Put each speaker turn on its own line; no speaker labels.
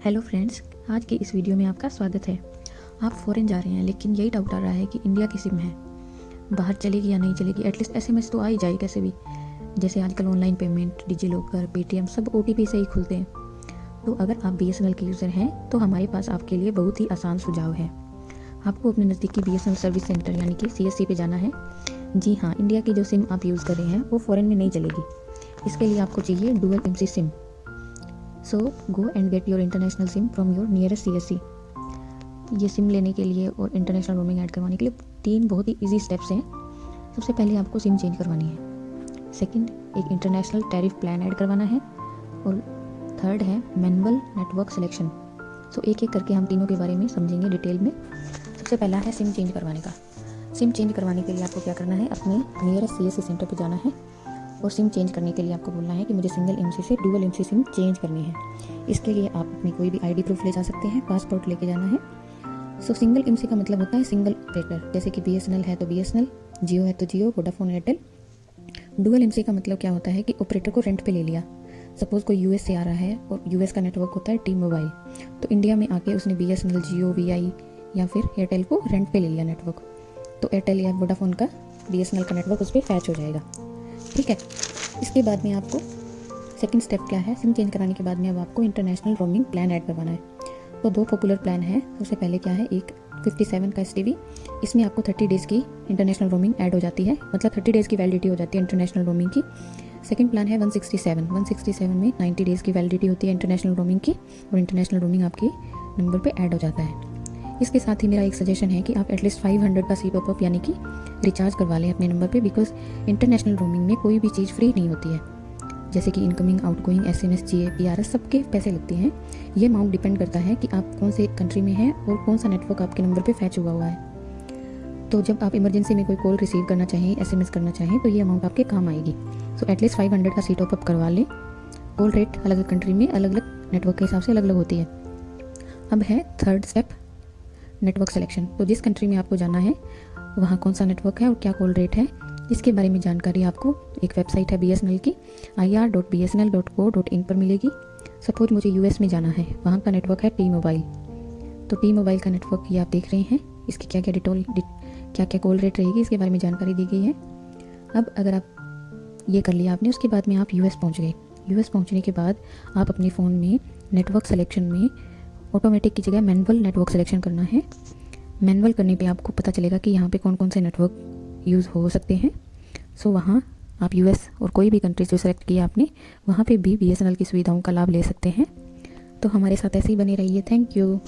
Hello friends, आज की इस वीडियो में आपका स्वागत है। आप फ़ॉरेन जा रहे हैं लेकिन यही डाउट आ रहा है कि इंडिया की सिम है, बाहर चलेगी या नहीं चलेगी। एटलीस्ट एसएमएस तो आ ही जाए कैसे भी। जैसे आजकल online payment, digi locker, Paytm सब ओटीपी से ही खुलते हैं। तो अगर आप बीएसएनएल के यूज़र हैं तो हमारे पास आपके लिए बहुत ही आसान सुझाव है। आपको अपने नज़दीकी बीएसएनएल सर्विस सेंटर यानी कि सीएससी पे जाना है। जी हाँ, इंडिया की जो सिम आप यूज़ कर रहे हैं वो फ़ॉरेन में नहीं चलेगी। इसके लिए आपको चाहिए dual MC SIM. So go and get your international SIM from your nearest CSC. ये सिम लेने के लिए और इंटरनेशनल रोमिंग ऐड करवाने के लिए 3 बहुत ही इजी स्टेप्स हैं। सबसे पहले आपको सिम चेंज करवानी है। सेकंड, एक इंटरनेशनल टैरिफ प्लान ऐड करवाना है। और थर्ड है मैनुअल नेटवर्क सिलेक्शन। सो एक एक करके हम तीनों के बारे में समझेंगे डिटेल में। सबसे पहला है सिम चेंज करवाने का। सिम चेंज करवाने के लिए आपको क्या करना है, अपने नियरेस्ट सीएससी सेंटर पर जाना है और सिम चेंज करने के लिए आपको बोलना है कि मुझे सिंगल एमसी से डुअल एमसी सिम चेंज करनी है। इसके लिए आप अपनी कोई भी आईडी प्रूफ ले जा सकते हैं, पासपोर्ट लेके जाना है। सो सिंगल एमसी का मतलब होता है सिंगल ऑपरेटर, जैसे कि बीएसएनएल है तो बीएसएनएल, जियो है तो जियो, वोडाफोन, एयरटेल। डुअल एमसी का मतलब क्या होता है कि ऑपरेटर को रेंट पे ले लिया। सपोज कोई यूएस से आ रहा है और यूएस का नेटवर्क होता है टी मोबाइल, तो इंडिया में आके उसने बीएसएनएल, जियो, वीआई या फिर एयरटेल को रेंट पे ले लिया नेटवर्क, तो एयरटेल या वोडाफोन का बीएसएनएल का नेटवर्क उस पर फैच हो जाएगा। ठीक है। इसके बाद में आपको सेकंड स्टेप क्या है, सिम चेंज कराने के बाद में अब आपको इंटरनेशनल रोमिंग प्लान ऐड करवाना है। तो 2 पॉपुलर प्लान है। सबसे पहले क्या है, एक 57 का एसटीवी। इसमें आपको 30 डेज़ की इंटरनेशनल रोमिंग ऐड हो जाती है, मतलब 30 डेज़ की वैलिडिटी हो जाती है इंटरनेशनल रोमिंग की। सेकंड प्लान है 167 में 90 डेज़ की वैलिडिटी होती है इंटरनेशनल रोमिंग की, और इंटरनेशनल रोमिंग आपके नंबर पर ऐड हो जाता है। इसके साथ ही मेरा एक सजेशन है कि आप एटलीस्ट 500 का सी टॉप अप यानी कि रिचार्ज करवा लें अपने नंबर पे, बिकॉज इंटरनेशनल रोमिंग में कोई भी चीज़ फ्री नहीं होती है। जैसे कि इनकमिंग, आउटगोइंग, एसएमएस, जीए, पीआरएस सबके पैसे लगते हैं। ये अमाउंट डिपेंड करता है कि आप कौन से कंट्री में हैं और कौन सा नेटवर्क आपके नंबर पे फैच हुआ है। तो जब आप इमरजेंसी में कोई कॉल रिसीव करना चाहें, एसएमएस करना चाहें, तो ये अमाउंट आपके काम आएगी। सो एटलीस्ट 500 का सी टॉप अप करवा लें। कॉल रेट अलग अलग कंट्री में अलग अलग नेटवर्क के हिसाब से अलग अलग होती है। अब है थर्ड स्टेप, नेटवर्क सिलेक्शन। तो जिस कंट्री में आपको जाना है वहाँ कौन सा नेटवर्क है और क्या कॉल रेट है, इसके बारे में जानकारी आपको एक वेबसाइट है बीएसएनएल की, ir.bsnl.co.in पर मिलेगी। सपोज मुझे यूएस में जाना है, वहाँ का नेटवर्क है टी मोबाइल। तो टी मोबाइल का नेटवर्क ये आप देख रहे हैं, इसकी क्या क्या कॉल रेट रहेगी, इसके बारे में जानकारी दी गई है। अब अगर आप ये कर लिया आपने, उसके बाद में आप यूएस पहुँच गए। यूएस पहुँचने के बाद आप अपने फ़ोन में नेटवर्क सिलेक्शन में ऑटोमेटिक की जगह मैनुअल नेटवर्क सिलेक्शन करना है। मैनुअल करने पे आपको पता चलेगा कि यहाँ पे कौन कौन से नेटवर्क यूज़ हो सकते हैं। सो वहाँ आप यूएस और कोई भी कंट्री जो सेलेक्ट किया आपने, वहाँ पे भी बीएसएनएल की सुविधाओं का लाभ ले सकते हैं। तो हमारे साथ ऐसे ही बने रहिए। Thank you.